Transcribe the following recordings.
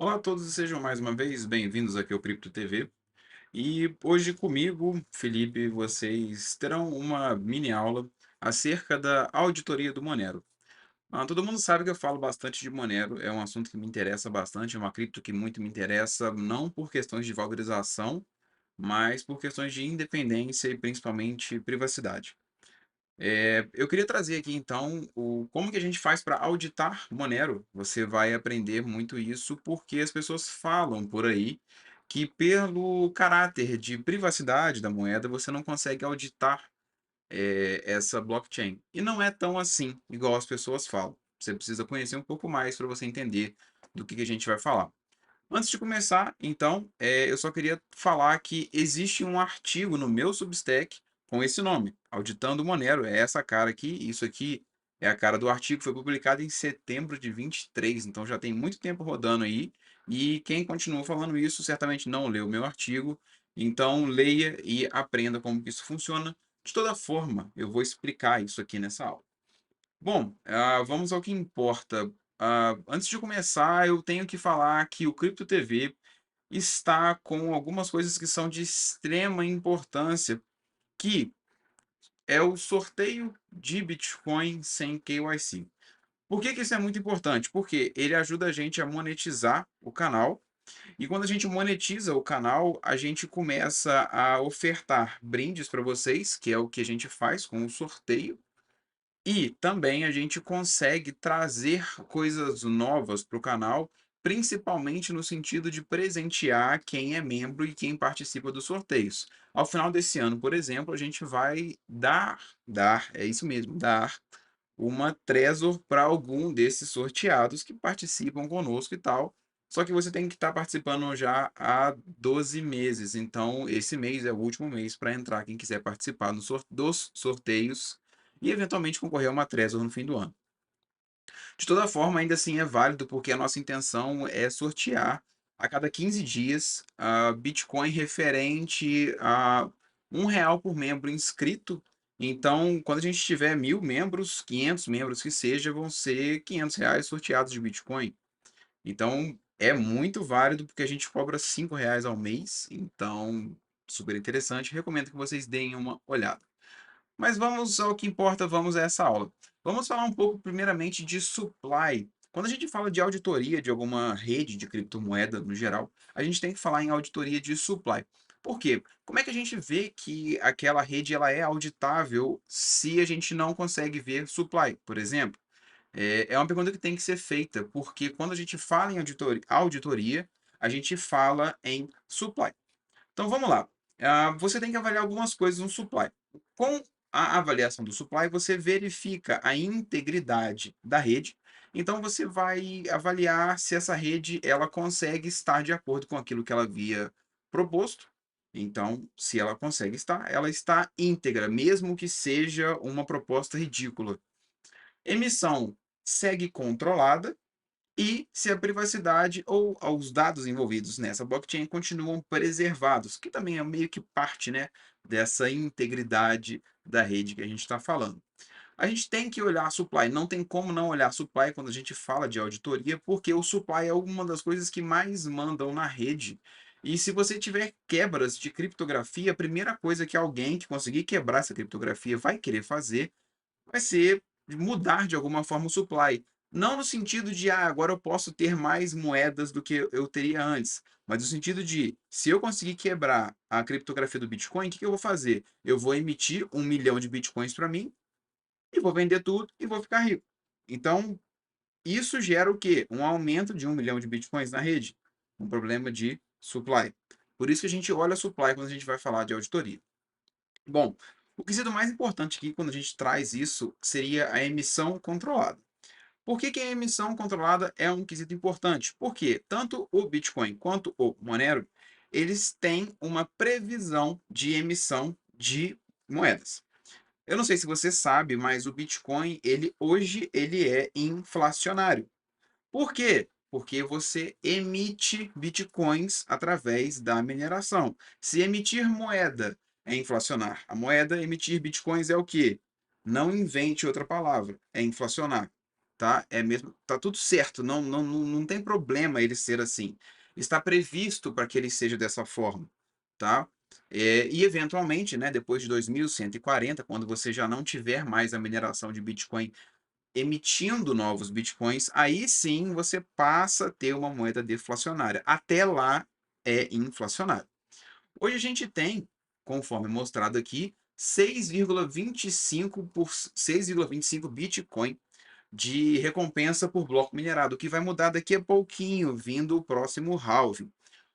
Olá a todos e sejam mais uma vez bem-vindos aqui ao Cripto TV. E hoje comigo, Felipe, vocês terão uma mini aula acerca da auditoria do Monero. Todo mundo sabe que eu falo bastante de Monero, é um assunto que me interessa bastante, é uma cripto que muito me interessa, não por questões de valorização, mas por questões de independência e principalmente privacidade. Eu queria trazer aqui então como que a gente faz para auditar Monero. Você vai aprender muito isso porque as pessoas falam por aí que pelo caráter de privacidade da moeda você não consegue auditar essa blockchain. E não é tão assim, igual as pessoas falam. Você precisa conhecer um pouco mais para você entender do que a gente vai falar. Antes de começar, então, eu só queria falar que existe um artigo no meu Substack com esse nome, Auditando Monero. É essa cara aqui, isso aqui é a cara do artigo, foi publicado em setembro de 23, então já tem muito tempo rodando aí. E quem continua falando isso certamente não leu o meu artigo, então leia e aprenda como que isso funciona. De toda forma, eu vou explicar isso aqui nessa aula. Bom, vamos ao que importa. Antes de começar, eu tenho que falar que o Cripto TV está com algumas coisas que são de extrema importância, que é o sorteio de Bitcoin sem KYC. Por que que isso é muito importante? Porque ele ajuda a gente a monetizar o canal, e quando a gente monetiza o canal, a gente começa a ofertar brindes para vocês, que é o que a gente faz com o sorteio, e também a gente consegue trazer coisas novas para o canal, principalmente no sentido de presentear quem é membro e quem participa dos sorteios. Ao final desse ano, por exemplo, a gente vai é isso mesmo, dar uma Trezor para algum desses sorteados que participam conosco e tal. Só que você tem que estar participando já há 12 meses. Então, esse mês é o último mês para entrar quem quiser participar dos sorteios e eventualmente concorrer a uma Trezor no fim do ano. De toda forma, ainda assim é válido porque a nossa intenção é sortear a cada 15 dias Bitcoin referente a R$ 1 por membro inscrito. Então, quando a gente tiver 1.000 membros, 500 membros que seja, vão ser R$ 500 sorteados de Bitcoin. Então, é muito válido porque a gente cobra R$ 5 ao mês. Então, super interessante. Recomendo que vocês deem uma olhada. Mas vamos ao que importa, vamos a essa aula. Vamos falar um pouco primeiramente de supply. Quando a gente fala de auditoria de alguma rede de criptomoeda no geral, a gente tem que falar em auditoria de supply. Por quê? Como é que a gente vê que aquela rede ela é auditável se a gente não consegue ver supply, por exemplo? É uma pergunta que tem que ser feita, porque quando a gente fala em auditoria, a gente fala em supply. Então vamos lá. Você tem que avaliar algumas coisas no supply. Com a avaliação do supply, você verifica a integridade da rede. Então você vai avaliar se essa rede ela consegue estar de acordo com aquilo que ela havia proposto. Então, se ela consegue estar, ela está íntegra, mesmo que seja uma proposta ridícula. Emissão segue controlada e se a privacidade ou os dados envolvidos nessa blockchain continuam preservados, que também é meio que parte, né, dessa integridade da rede que a gente está falando. A gente tem que olhar supply, não tem como não olhar supply quando a gente fala de auditoria, porque o supply é uma das coisas que mais mandam na rede. E se você tiver quebras de criptografia, a primeira coisa que alguém que conseguir quebrar essa criptografia vai querer fazer vai ser mudar de alguma forma o supply. Não no sentido de, agora eu posso ter mais moedas do que eu teria antes, mas no sentido de, se eu conseguir quebrar a criptografia do Bitcoin, o que que eu vou fazer? Eu vou emitir 1 milhão de Bitcoins para mim e vou vender tudo e vou ficar rico. Então, isso gera o quê? Um aumento de 1 milhão de Bitcoins na rede. Um problema de supply. Por isso que a gente olha supply quando a gente vai falar de auditoria. Bom, o quesito mais importante aqui quando a gente traz isso seria a emissão controlada. Por que que a emissão controlada é um quesito importante? Porque tanto o Bitcoin quanto o Monero, eles têm uma previsão de emissão de moedas. Eu não sei se você sabe, mas o Bitcoin, ele é inflacionário. Por quê? Porque você emite bitcoins através da mineração. Se emitir moeda é inflacionar, emitir bitcoins é o quê? Não invente outra palavra, é inflacionar. tá? É mesmo, tá tudo certo, não tem problema ele ser assim. Está previsto para que ele seja dessa forma, tá? E eventualmente, né, depois de 2140, quando você já não tiver mais a mineração de Bitcoin emitindo novos Bitcoins, aí sim você passa a ter uma moeda deflacionária. Até lá é inflacionário. Hoje a gente tem, conforme mostrado aqui, 6,25 Bitcoin de recompensa por bloco minerado, o que vai mudar daqui a pouquinho, vindo o próximo halving.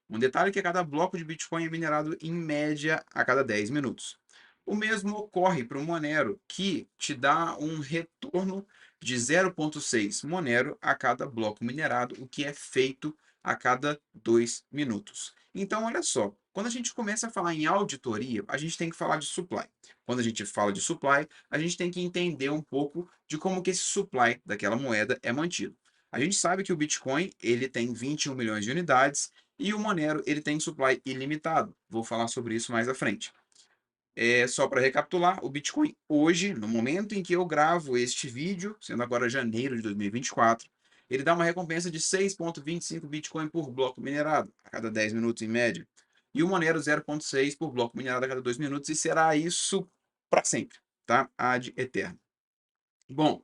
Um detalhe é que cada bloco de Bitcoin é minerado em média a cada 10 minutos. O mesmo ocorre para o Monero, que te dá um retorno de 0,6 Monero a cada bloco minerado, o que é feito a cada 2 minutos. Então, olha só, quando a gente começa a falar em auditoria, a gente tem que falar de supply. Quando a gente fala de supply, a gente tem que entender um pouco de como que esse supply daquela moeda é mantido. A gente sabe que o Bitcoin ele tem 21 milhões de unidades e o Monero ele tem supply ilimitado. Vou falar sobre isso mais à frente. Só para recapitular, o Bitcoin hoje, no momento em que eu gravo este vídeo, sendo agora janeiro de 2024, ele dá uma recompensa de 6,25 Bitcoin por bloco minerado, a cada 10 minutos em média. E o Monero 0,6 por bloco minerado a cada 2 minutos, e será isso para sempre, tá? Ad eterno. Bom,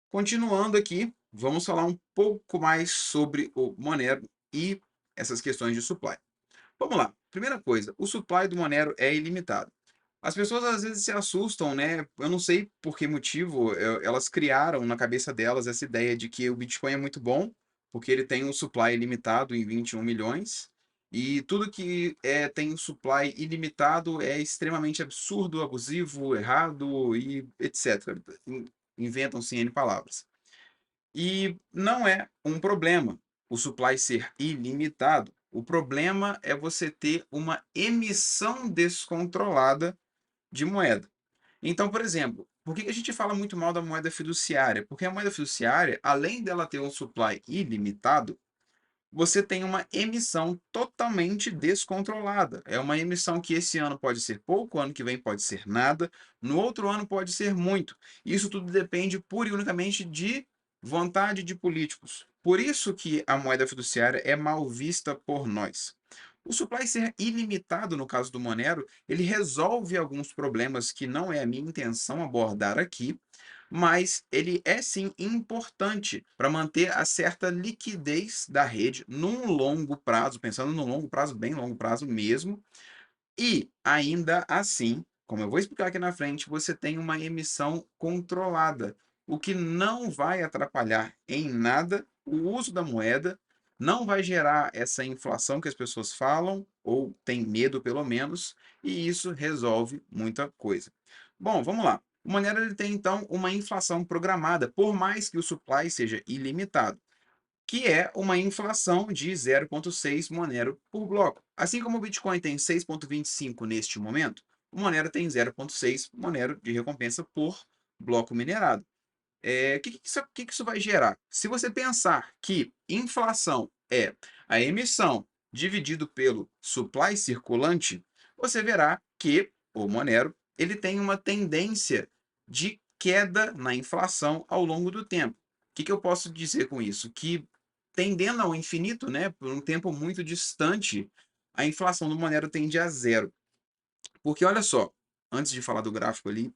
continuando aqui, vamos falar um pouco mais sobre o Monero e essas questões de supply. Vamos lá. Primeira coisa, o supply do Monero é ilimitado. As pessoas às vezes se assustam, né? Eu não sei por que motivo elas criaram na cabeça delas essa ideia de que o Bitcoin é muito bom, porque ele tem um supply ilimitado em 21 milhões, e tudo que tem um supply ilimitado é extremamente absurdo, abusivo, errado e etc. Inventam-se N palavras. E não é um problema o supply ser ilimitado. O problema é você ter uma emissão descontrolada de moeda. Então, por exemplo, por que a gente fala muito mal da moeda fiduciária? Porque a moeda fiduciária, além dela ter um supply ilimitado, você tem uma emissão totalmente descontrolada. É uma emissão que esse ano pode ser pouco, ano que vem pode ser nada, no outro ano pode ser muito. Isso tudo depende pura e unicamente de vontade de políticos. Por isso que a moeda fiduciária é mal vista por nós. O supply ser ilimitado, no caso do Monero, ele resolve alguns problemas que não é a minha intenção abordar aqui, mas ele é sim importante para manter a certa liquidez da rede num longo prazo, pensando no longo prazo, bem longo prazo mesmo, e ainda assim, como eu vou explicar aqui na frente, você tem uma emissão controlada, o que não vai atrapalhar em nada o uso da moeda, não vai gerar essa inflação que as pessoas falam, ou tem medo pelo menos, e isso resolve muita coisa. Bom, vamos lá. O Monero ele tem então uma inflação programada, por mais que o supply seja ilimitado, que é uma inflação de 0,6 Monero por bloco. Assim como o Bitcoin tem 6,25 neste momento, o Monero tem 0,6 Monero de recompensa por bloco minerado. O que isso vai gerar? Se você pensar que inflação é a emissão dividido pelo supply circulante, você verá que o Monero ele tem uma tendência de queda na inflação ao longo do tempo. O que eu posso dizer com isso? Que tendendo ao infinito, né, por um tempo muito distante, a inflação do Monero tende a zero. Porque olha só, antes de falar do gráfico ali,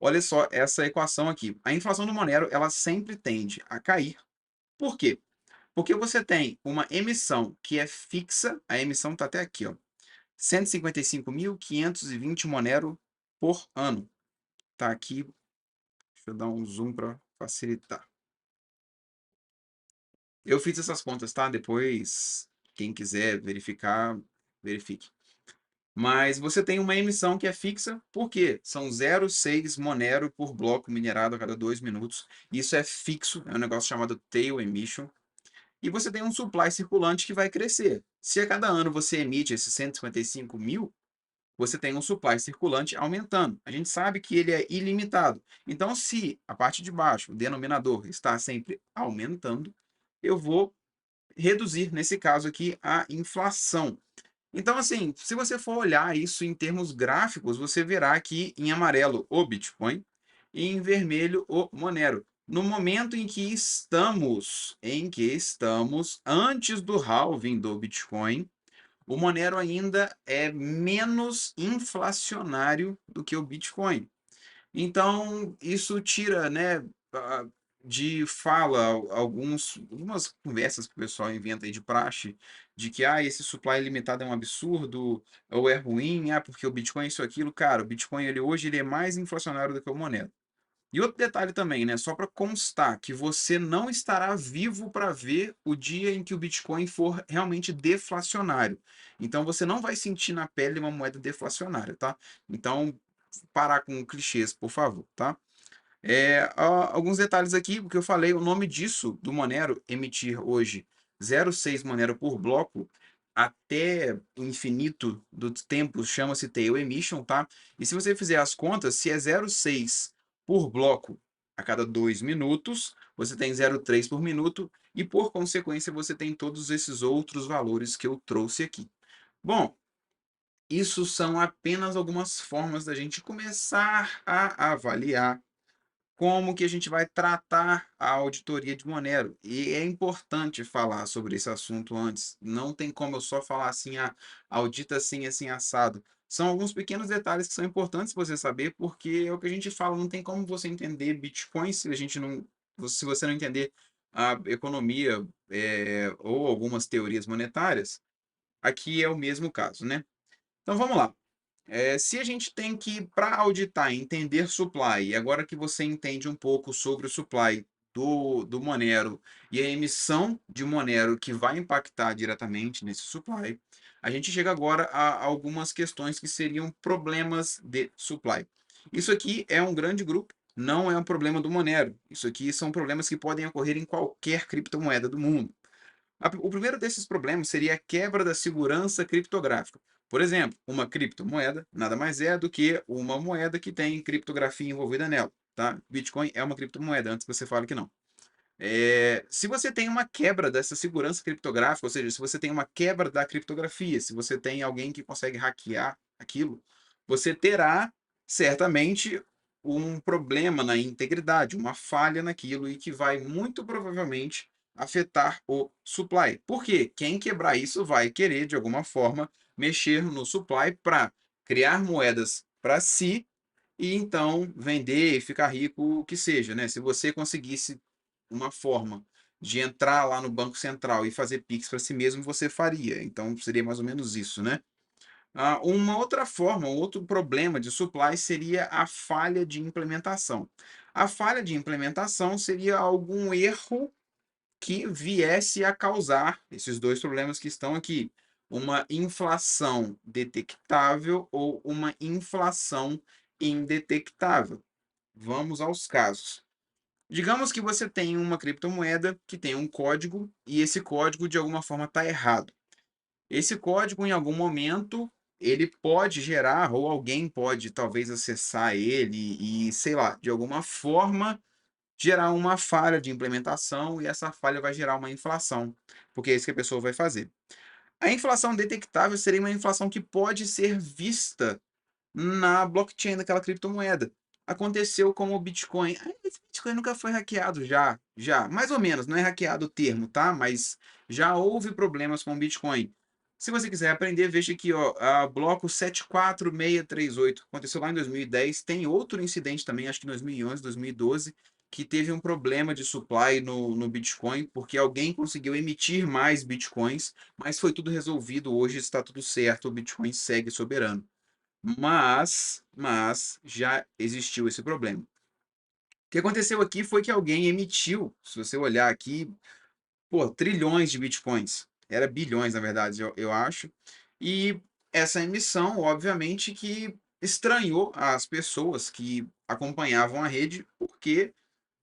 olha só essa equação aqui. A inflação do Monero, ela sempre tende a cair. Por quê? Porque você tem uma emissão que é fixa, a emissão está até aqui, ó, 155.520 Monero por ano. Tá aqui, deixa eu dar um zoom para facilitar. Eu fiz essas contas, tá? Depois, quem quiser verificar, verifique. Mas você tem uma emissão que é fixa, porque são 0,6 Monero por bloco minerado a cada 2 minutos. Isso é fixo, é um negócio chamado tail emission. E você tem um supply circulante que vai crescer. Se a cada ano você emite esses 155 mil, você tem um supply circulante aumentando. A gente sabe que ele é ilimitado. Então, se a parte de baixo, o denominador, está sempre aumentando, eu vou reduzir, nesse caso aqui, a inflação. Então, assim, se você for olhar isso em termos gráficos, você verá aqui em amarelo o Bitcoin e em vermelho o Monero. No momento em que estamos antes do halving do Bitcoin, o Monero ainda é menos inflacionário do que o Bitcoin. Então, isso tira, né, a de fala algumas conversas que o pessoal inventa aí de praxe, de que: "Ah, esse supply ilimitado é um absurdo", ou é ruim, "Ah, porque o Bitcoin é isso, aquilo". Cara, o Bitcoin ele hoje ele é mais inflacionário do que o Monero. E outro detalhe também, né, só para constar que você não estará vivo para ver o dia em que o Bitcoin for realmente deflacionário. Então você não vai sentir na pele uma moeda deflacionária, tá? Então, parar com clichês, por favor, tá? Alguns detalhes aqui, porque eu falei, o nome disso, do Monero, emitir hoje 0,6 Monero por bloco, até o infinito dos tempos, chama-se tail emission, tá? E se você fizer as contas, se é 0,6 por bloco a cada 2 minutos, você tem 0,3 por minuto, e por consequência você tem todos esses outros valores que eu trouxe aqui. Bom, isso são apenas algumas formas da gente começar a avaliar como que a gente vai tratar a auditoria de Monero. E é importante falar sobre esse assunto antes. Não tem como eu só falar assim, audita assim, assim, assado. São alguns pequenos detalhes que são importantes você saber, porque é o que a gente fala, não tem como você entender Bitcoin se a gente não, se você não entender a economia, ou algumas teorias monetárias. Aqui é o mesmo caso, né? Então vamos lá. Se a gente tem que, para auditar, entender supply, e agora que você entende um pouco sobre o supply do Monero e a emissão de Monero que vai impactar diretamente nesse supply, a gente chega agora a algumas questões que seriam problemas de supply. Isso aqui é um grande grupo, não é um problema do Monero. Isso aqui são problemas que podem ocorrer em qualquer criptomoeda do mundo. O primeiro desses problemas seria a quebra da segurança criptográfica. Por exemplo, uma criptomoeda nada mais é do que uma moeda que tem criptografia envolvida nela. Tá? Bitcoin é uma criptomoeda, antes que você fale que não. Se você tem uma quebra dessa segurança criptográfica, ou seja, se você tem uma quebra da criptografia, se você tem alguém que consegue hackear aquilo, você terá certamente um problema na integridade, uma falha naquilo e que vai muito provavelmente afetar o supply. Por quê? Quem quebrar isso vai querer, de alguma forma, mexer no supply para criar moedas para si e então vender e ficar rico, o que seja, né? Se você conseguisse uma forma de entrar lá no Banco Central e fazer Pix para si mesmo, você faria. Então seria mais ou menos isso, né? Uma outra forma, um outro problema de supply seria a falha de implementação. A falha de implementação seria algum erro que viesse a causar esses dois problemas que estão aqui, uma inflação detectável ou uma inflação indetectável. Vamos aos casos. Digamos que você tem uma criptomoeda que tem um código e esse código de alguma forma está errado. Esse código, em algum momento, ele pode gerar, ou alguém pode talvez acessar ele e, sei lá, de alguma forma gerar uma falha de implementação e essa falha vai gerar uma inflação, porque é isso que a pessoa vai fazer. A inflação detectável seria uma inflação que pode ser vista na blockchain daquela criptomoeda. Aconteceu com o Bitcoin. Esse Bitcoin nunca foi hackeado, já. Mais ou menos, não é hackeado o termo, tá? Mas já houve problemas com o Bitcoin. Se você quiser aprender, veja aqui, ó, a bloco 74638. Aconteceu lá em 2010. Tem outro incidente também, acho que em 2011, 2012, que teve um problema de supply no Bitcoin, porque alguém conseguiu emitir mais Bitcoins, mas foi tudo resolvido. Hoje está tudo certo, o Bitcoin segue soberano. Mas já existiu esse problema. O que aconteceu aqui foi que alguém emitiu, se você olhar aqui, pô, trilhões de bitcoins. Era bilhões, na verdade, eu acho. E essa emissão, obviamente, que estranhou as pessoas que acompanhavam a rede, porque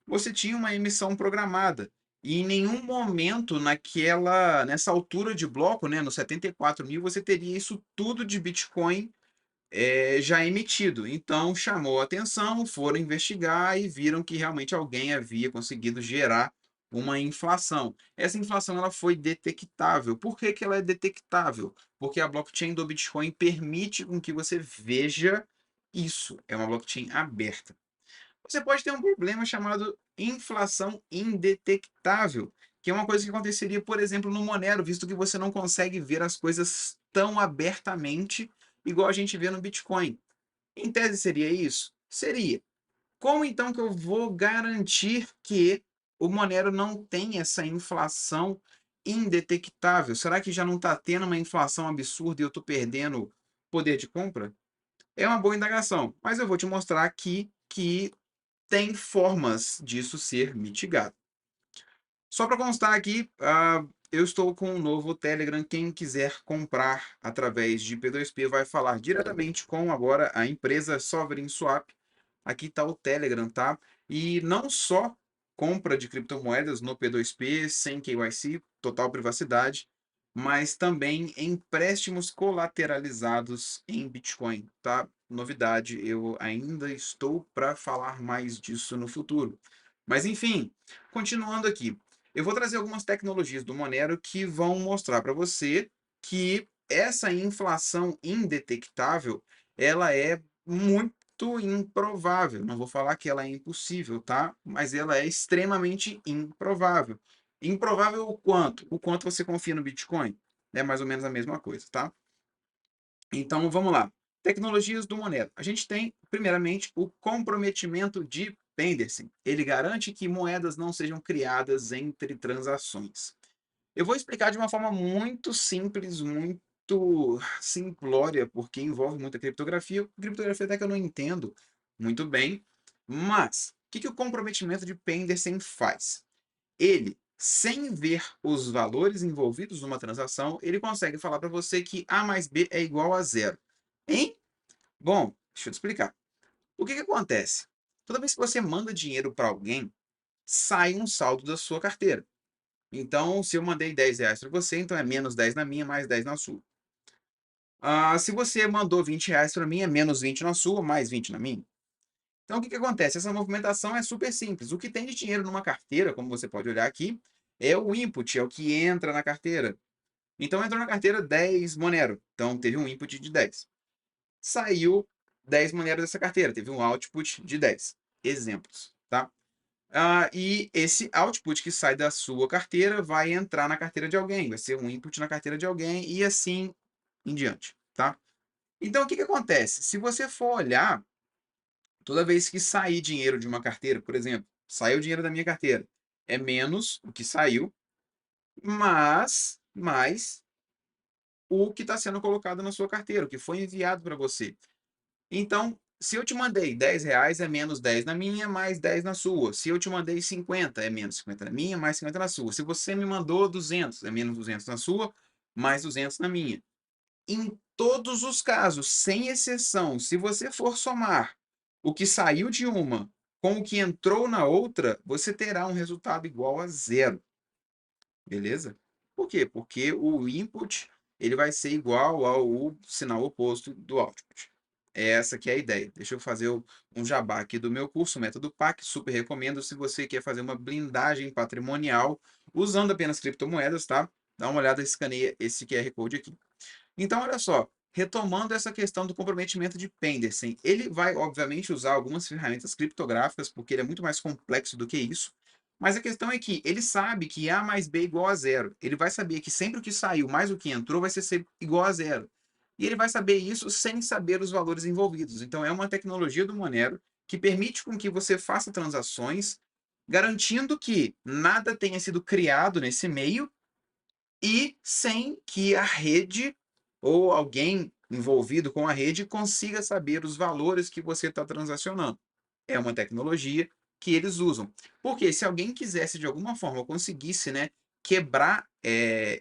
você tinha uma emissão programada. E em nenhum momento nessa altura de bloco, né, no 74.000, você teria isso tudo de Bitcoin já emitido. Então chamou a atenção, foram investigar e viram que realmente alguém havia conseguido gerar uma inflação. Essa inflação ela foi detectável. Por que que ela é detectável? Porque a blockchain do Bitcoin permite com que você veja isso. É uma blockchain aberta. você pode ter um problema chamado inflação indetectável, que é uma coisa que aconteceria, por exemplo, no Monero, visto que você não consegue ver as coisas tão abertamente igual a gente vê no Bitcoin. Em tese seria isso? Seria. Como então que eu vou garantir que o Monero não tem essa inflação indetectável? Será que já não está tendo uma inflação absurda e eu estou perdendo poder de compra? É uma boa indagação, mas eu vou te mostrar aqui que tem formas disso ser mitigado. Só para constar aqui, eu estou com um novo Telegram. Quem quiser comprar através de P2P vai falar diretamente com agora a empresa Sovereign Swap. Aqui está o Telegram, tá? E não só compra de criptomoedas no P2P, sem KYC, total privacidade, mas também empréstimos colateralizados em Bitcoin, tá? Novidade, eu ainda estou para falar mais disso no futuro. Mas enfim, continuando aqui. Eu vou trazer algumas tecnologias do Monero que vão mostrar para você que essa inflação indetectável, ela é muito improvável. Não vou falar que ela é impossível, tá? Mas ela é extremamente improvável. Improvável o quanto? O quanto você confia no Bitcoin? É mais ou menos a mesma coisa, tá? Então, vamos lá. Tecnologias do Monero. A gente tem, primeiramente, o comprometimento de Penderson. Ele garante que moedas não sejam criadas entre transações. Eu vou explicar de uma forma muito simples, muito simplória, porque envolve muita criptografia. Criptografia até que eu não entendo muito bem. Mas, o que o comprometimento de Penderson faz? Ele, sem ver os valores envolvidos numa transação, ele consegue falar para você que A mais B é igual a zero. Hein? Bom, deixa eu te explicar. O que acontece? Toda vez que você manda dinheiro para alguém, sai um saldo da sua carteira. Então, se eu mandei R$ 10 para você, então é menos 10 na minha, mais 10 na sua. Se você mandou R$ 20 para mim, é menos 20 na sua, mais 20 na minha. Então, o que acontece? Essa movimentação é super simples. O que tem de dinheiro numa carteira, como você pode olhar aqui, é o input, é o que entra na carteira. Então, entrou na carteira 10 Monero. Então, teve um input de 10. Saiu 10 Monero dessa carteira, teve um output de 10. Exemplos, tá? E esse output que sai da sua carteira vai entrar na carteira de alguém, vai ser um input na carteira de alguém e assim em diante, tá? Então, o que acontece? Se você for olhar, toda vez que sair dinheiro de uma carteira, por exemplo, saiu dinheiro da minha carteira, é menos o que saiu, mas mais o que está sendo colocado na sua carteira, o que foi enviado para você. Então, se eu te mandei R$ 10, é menos 10 na minha, mais 10 na sua. Se eu te mandei 50, é menos 50 na minha, mais 50 na sua. Se você me mandou 200, é menos 200 na sua, mais 200 na minha. Em todos os casos, sem exceção, se você for somar o que saiu de uma com o que entrou na outra, você terá um resultado igual a zero. Beleza? Por quê? Porque o input ele vai ser igual ao sinal oposto do output. Essa que é a ideia. Deixa eu fazer um jabá aqui do meu curso, Método PAC. Super recomendo se você quer fazer uma blindagem patrimonial usando apenas criptomoedas, tá? Dá uma olhada, escaneia esse QR Code aqui. Então, olha só, retomando essa questão do comprometimento de Penderson, ele vai, obviamente, usar algumas ferramentas criptográficas, porque ele é muito mais complexo do que isso, mas a questão é que ele sabe que A mais B é igual a zero. Ele vai saber que sempre o que saiu mais o que entrou vai ser igual a zero. E ele vai saber isso sem saber os valores envolvidos. Então, é uma tecnologia do Monero que permite com que você faça transações, garantindo que nada tenha sido criado nesse meio e sem que a rede ou alguém envolvido com a rede consiga saber os valores que você está transacionando. É uma tecnologia que eles usam. Porque se alguém quisesse de alguma forma conseguisse, né, quebrar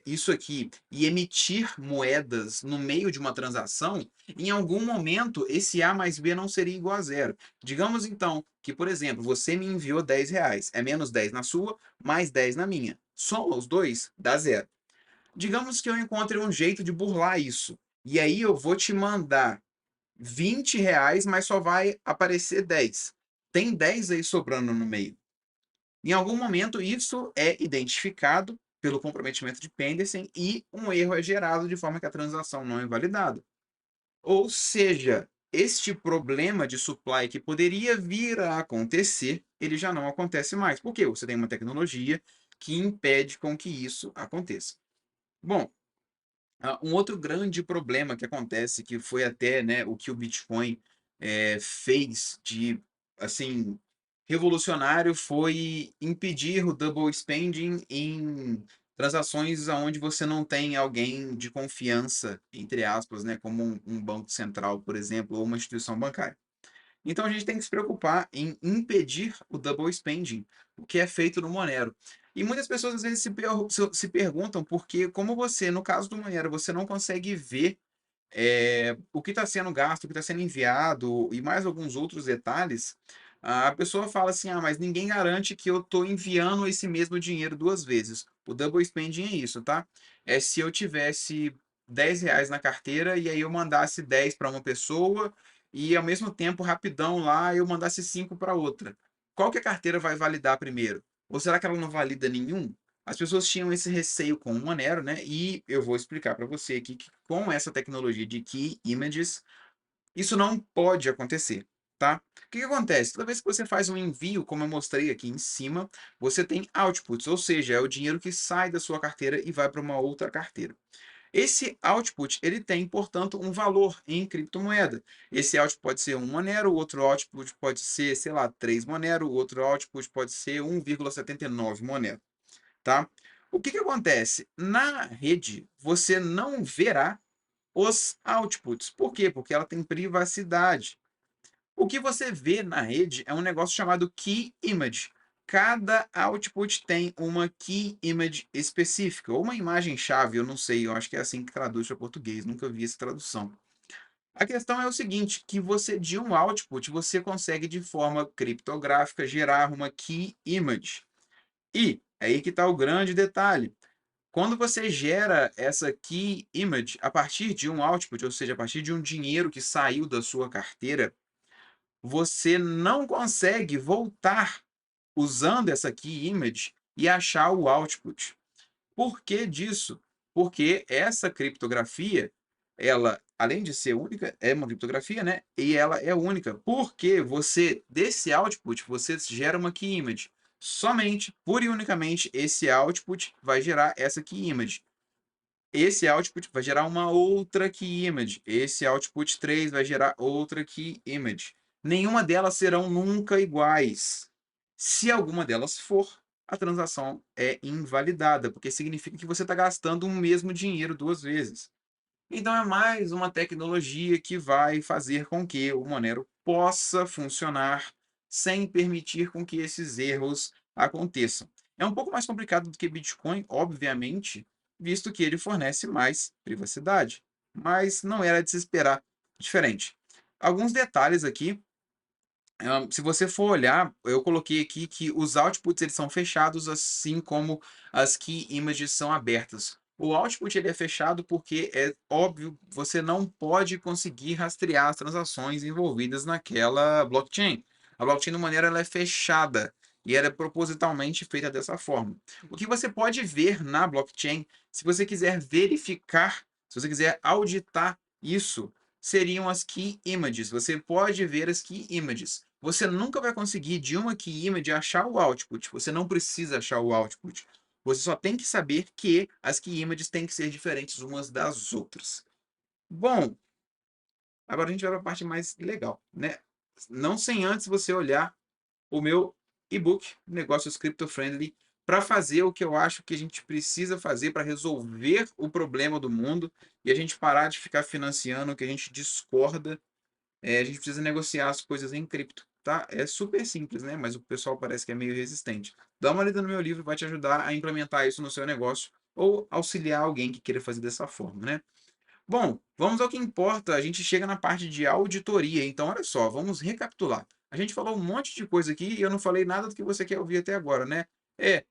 isso aqui e emitir moedas no meio de uma transação, em algum momento esse A mais B não seria igual a zero. Digamos então que, por exemplo, você me enviou R$ 10, é menos 10 na sua, mais 10 na minha. Soma os dois, dá zero. Digamos que eu encontre um jeito de burlar isso. E aí eu vou te mandar R$ 20, mas só vai aparecer 10. Tem 10 aí sobrando no meio. Em algum momento, isso é identificado pelo comprometimento de Penderson e um erro é gerado de forma que a transação não é validada. Ou seja, este problema de supply que poderia vir a acontecer, ele já não acontece mais. Por quê? Você tem uma tecnologia que impede com que isso aconteça. Bom, um outro grande problema que acontece, que foi até, né, o que o Bitcoin, fez de, assim, revolucionário, foi impedir o double spending em transações aonde você não tem alguém de confiança, entre aspas, né, como um banco central, por exemplo, ou uma instituição bancária. Então a gente tem que se preocupar em impedir o double spending, o que é feito no Monero. E muitas pessoas às vezes se perguntam porque, como você, no caso do Monero, você não consegue ver o que está sendo gasto, o que está sendo enviado e mais alguns outros detalhes, a pessoa fala assim: ah, mas ninguém garante que eu estou enviando esse mesmo dinheiro duas vezes. O double spending é isso, tá? É se eu tivesse R$ 10 na carteira e aí eu mandasse 10 para uma pessoa e ao mesmo tempo, rapidão lá, eu mandasse 5 para outra. Qual que a carteira vai validar primeiro? Ou será que ela não valida nenhum? As pessoas tinham esse receio com o Monero, né? E eu vou explicar para você aqui que com essa tecnologia de Key Images, isso não pode acontecer, tá? O que que acontece? Toda vez que você faz um envio, como eu mostrei aqui em cima, você tem outputs, ou seja, é o dinheiro que sai da sua carteira e vai para uma outra carteira. Esse output, ele tem, portanto, um valor em criptomoeda. Esse output pode ser um Monero, o outro output pode ser, sei lá, 3 Monero, o outro output pode ser 1,79 Monero, tá? O que que acontece? Na rede, você não verá os outputs. Por quê? Porque ela tem privacidade. O que você vê na rede é um negócio chamado Key Image. Cada output tem uma Key Image específica, ou uma imagem-chave, eu não sei, eu acho que é assim que traduz para português, nunca vi essa tradução. A questão é o seguinte, que você, de um output, você consegue de forma criptográfica gerar uma Key Image. E é aí que está o grande detalhe. Quando você gera essa key image a partir de um output, ou seja, a partir de um dinheiro que saiu da sua carteira, você não consegue voltar usando essa key image e achar o output. Por que disso? Porque essa criptografia, ela, além de ser única, é uma criptografia, né? E ela é única. Porque você, desse output, você gera uma key image. Somente, pura e unicamente, esse output vai gerar essa key image. Esse output vai gerar uma outra key image. Esse output 3 vai gerar outra key image. Nenhuma delas serão nunca iguais. Se alguma delas for, a transação é invalidada, porque significa que você está gastando o mesmo dinheiro duas vezes. Então é mais uma tecnologia que vai fazer com que o Monero possa funcionar sem permitir com que esses erros aconteçam. É um pouco mais complicado do que Bitcoin, obviamente, visto que ele fornece mais privacidade, mas não era de se esperar diferente. Alguns detalhes aqui, se você for olhar, eu coloquei aqui que os outputs eles são fechados, assim como as key images são abertas. O output ele é fechado porque é óbvio, você não pode conseguir rastrear as transações envolvidas naquela blockchain. A blockchain, de maneira, ela é fechada e ela é propositalmente feita dessa forma. O que você pode ver na blockchain, se você quiser verificar, se você quiser auditar isso, seriam as key images. Você pode ver as key images. Você nunca vai conseguir de uma key image achar o output. Você não precisa achar o output. Você só tem que saber que as key images têm que ser diferentes umas das outras. Bom, agora a gente vai para a parte mais legal, né? Não sem antes você olhar o meu e-book Negócios Crypto Friendly para fazer o que eu acho que a gente precisa fazer para resolver o problema do mundo e a gente parar de ficar financiando o que a gente discorda. A gente precisa negociar as coisas em cripto, tá? É super simples, né? Mas o pessoal parece que é meio resistente. Dá uma lida no meu livro, vai te ajudar a implementar isso no seu negócio ou auxiliar alguém que queira fazer dessa forma, né? Bom, vamos ao que importa. A gente chega na parte de auditoria. Então, olha só, vamos recapitular. A gente falou um monte de coisa aqui e eu não falei nada do que você quer ouvir até agora, né?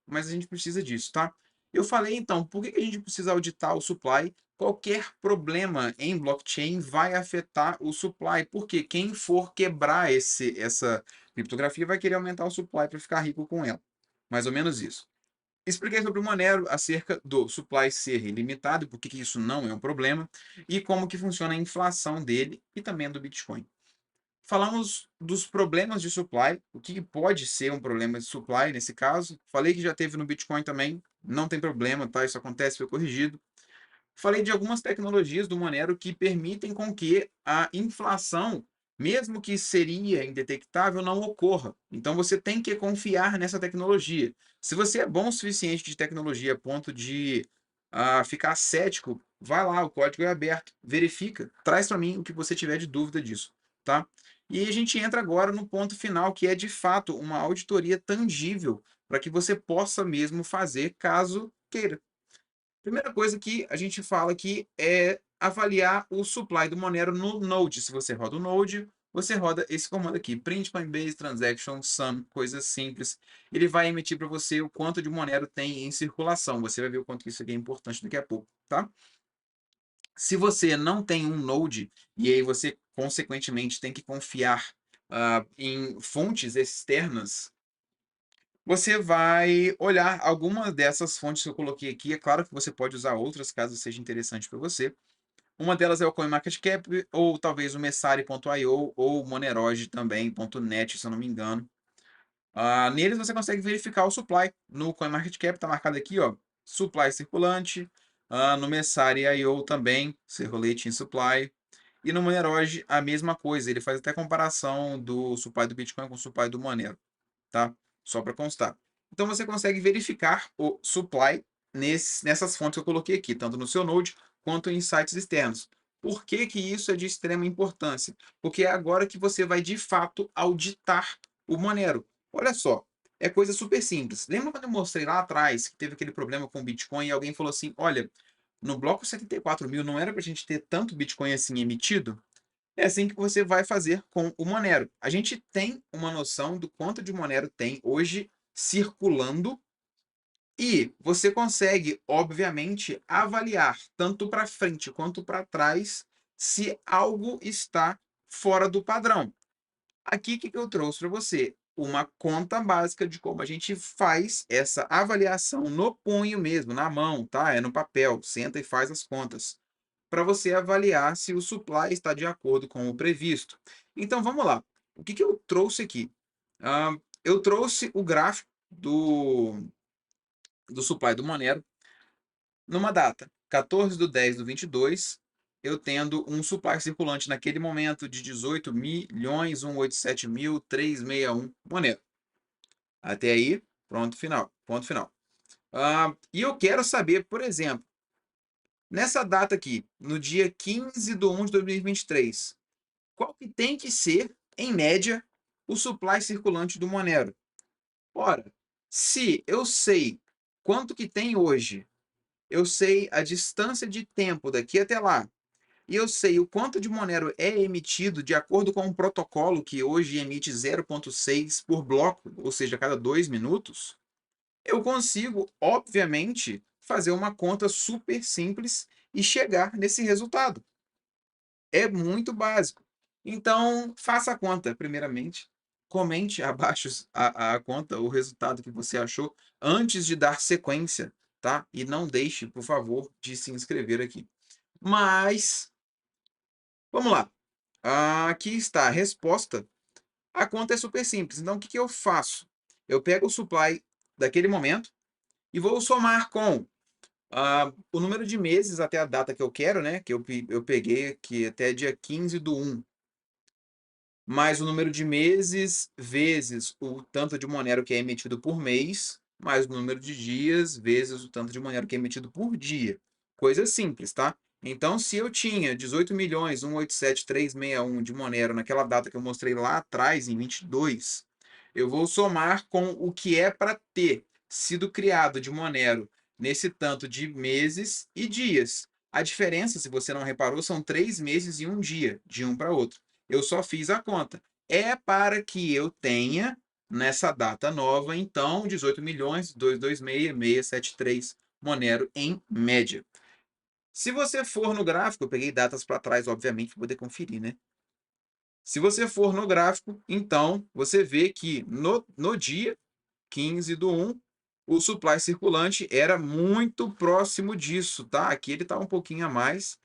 Mas a gente precisa disso, tá? Eu falei então, por que que a gente precisa auditar o supply? Qualquer problema em blockchain vai afetar o supply, porque quem for quebrar essa criptografia vai querer aumentar o supply para ficar rico com ela. Mais ou menos isso. Expliquei sobre o Monero, acerca do supply ser ilimitado, e por que isso não é um problema, e como que funciona a inflação dele e também do Bitcoin. Falamos dos problemas de supply, o que pode ser um problema de supply nesse caso. Falei que já teve no Bitcoin também, não tem problema, tá? Isso acontece, foi corrigido. Falei de algumas tecnologias do Monero que permitem com que a inflação, mesmo que seria indetectável, não ocorra. Então você tem que confiar nessa tecnologia. Se você é bom o suficiente de tecnologia a ponto de ficar cético, vai lá, o código é aberto, verifica, traz para mim o que você tiver de dúvida disso, tá? E a gente entra agora no ponto final, que é de fato uma auditoria tangível para que você possa mesmo fazer caso queira. Primeira coisa que a gente fala aqui é avaliar o supply do Monero no Node. Se você roda o Node, você roda esse comando aqui, print Coinbase Transaction Sum, coisa simples. Ele vai emitir para você o quanto de Monero tem em circulação. Você vai ver o quanto que isso aqui é importante daqui a pouco, tá? Se você não tem um Node, e aí você, consequentemente, tem que confiar em fontes externas, você vai olhar alguma dessas fontes que eu coloquei aqui. É claro que você pode usar outras caso seja interessante para você. Uma delas é o CoinMarketCap, ou talvez o Messari.io, ou o Moneroid também, .net, se eu não me engano. Neles você consegue verificar o supply. No CoinMarketCap está marcado aqui, ó, supply circulante. No Messari.io também, circulating supply. E no Moneroid a mesma coisa. Ele faz até comparação do supply do Bitcoin com o supply do Monero, tá? Só para constar. Então você consegue verificar o supply nessas fontes que eu coloquei aqui, tanto no seu Node quanto em sites externos. Por que que isso é de extrema importância? Porque é agora que você vai de fato auditar o Monero. Olha só, é coisa super simples. Lembra quando eu mostrei lá atrás que teve aquele problema com o Bitcoin e alguém falou assim: olha, no bloco 74.000 não era para a gente ter tanto Bitcoin assim emitido? É assim que você vai fazer com o Monero. A gente tem uma noção do quanto de Monero tem hoje circulando e você consegue, obviamente, avaliar tanto para frente quanto para trás se algo está fora do padrão. Aqui, o que eu trouxe para você? Uma conta básica de como a gente faz essa avaliação no punho mesmo, na mão, tá? É no papel, senta e faz as contas para você avaliar se o supply está de acordo com o previsto. Então vamos lá. O que eu trouxe aqui? Eu trouxe o gráfico do supply do Monero numa data 14/10/22, eu tendo um supply circulante naquele momento de 18.187.361 Monero. Até aí, pronto, final, ponto final. E eu quero saber, por exemplo, nessa data aqui, no dia 15/1/2023, qual que tem que ser, em média, o supply circulante do Monero? Ora, se eu sei quanto que tem hoje, eu sei a distância de tempo daqui até lá, e eu sei o quanto de Monero é emitido de acordo com um protocolo que hoje emite 0,6 por bloco, ou seja, a cada 2 minutos, eu consigo, obviamente, fazer uma conta super simples e chegar nesse resultado. É muito básico. Então, faça a conta, primeiramente. Comente abaixo a conta, o resultado que você achou, antes de dar sequência, tá? E não deixe, por favor, de se inscrever aqui. Mas, vamos lá. Aqui está a resposta. A conta é super simples. Então, o que eu faço? Eu pego o supply daquele momento e vou somar com o número de meses até a data que eu quero, né? Que eu peguei aqui até dia 15/1, mais o número de meses vezes o tanto de Monero que é emitido por mês, mais o número de dias vezes o tanto de Monero que é emitido por dia. Coisa simples, tá? Então, se eu tinha 18.187.361 de Monero naquela data que eu mostrei lá atrás, em 22, eu vou somar com o que é para ter sido criado de Monero nesse tanto de meses e dias. A diferença, se você não reparou, são 3 meses e um dia, de um para outro. Eu só fiz a conta. É para que eu tenha, nessa data nova, então, 18.226.673 Monero em média. Se você for no gráfico, eu peguei datas para trás, obviamente, para poder conferir, né? Se você for no gráfico, então, você vê que no dia 15/1, O supply circulante era muito próximo disso, tá? Aqui ele tá um pouquinho a mais,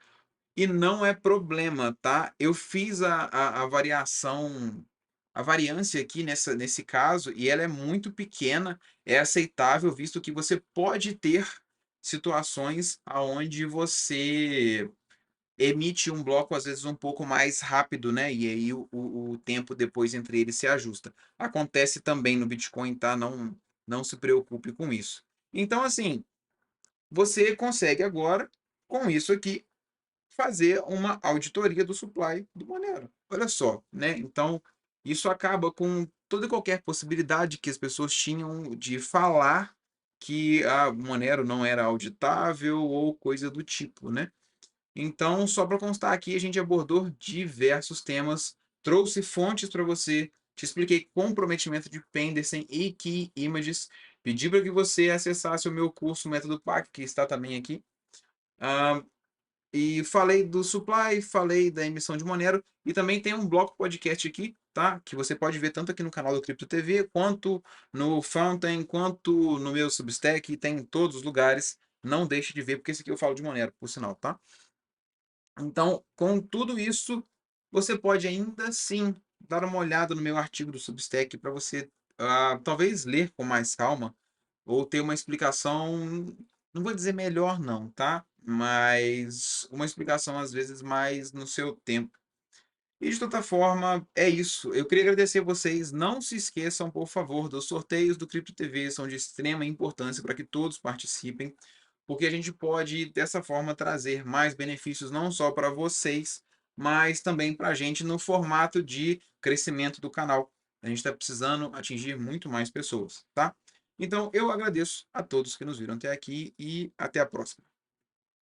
e não é problema, tá? Eu fiz a variação, a variância aqui nesse caso, e ela é muito pequena, é aceitável, visto que você pode ter situações aonde você emite um bloco, às vezes, um pouco mais rápido, né, e aí o tempo depois entre eles se ajusta. Acontece também no Bitcoin, tá? Não se preocupe com isso. Então, assim, você consegue agora, com isso aqui, fazer uma auditoria do supply do Monero. Olha só, né? Então, isso acaba com toda e qualquer possibilidade que as pessoas tinham de falar que a Monero não era auditável ou coisa do tipo, né? Então, só para constar aqui, a gente abordou diversos temas, trouxe fontes para você, te expliquei comprometimento de Pendersen e Key Images, pedi para que você acessasse o meu curso Método PAC, que está também aqui. Ah, e falei do supply, falei da emissão de Monero e também tem um bloco podcast aqui, tá? Que você pode ver tanto aqui no canal do Cripto TV, quanto no Fountain, quanto no meu Substack, tem em todos os lugares. Não deixe de ver, porque esse aqui eu falo de Monero, por sinal, tá? Então, com tudo isso, você pode ainda assim dar uma olhada no meu artigo do Substack para você talvez ler com mais calma ou ter uma explicação, não vou dizer melhor não, tá? Mas uma explicação às vezes mais no seu tempo. E de toda forma, é isso. Eu queria agradecer vocês. Não se esqueçam, por favor, dos sorteios do Cripto TV, são de extrema importância para que todos participem, porque a gente pode, dessa forma, trazer mais benefícios não só para vocês, mas também para a gente no formato de crescimento do canal. A gente está precisando atingir muito mais pessoas, tá? Então, eu agradeço a todos que nos viram até aqui e até a próxima.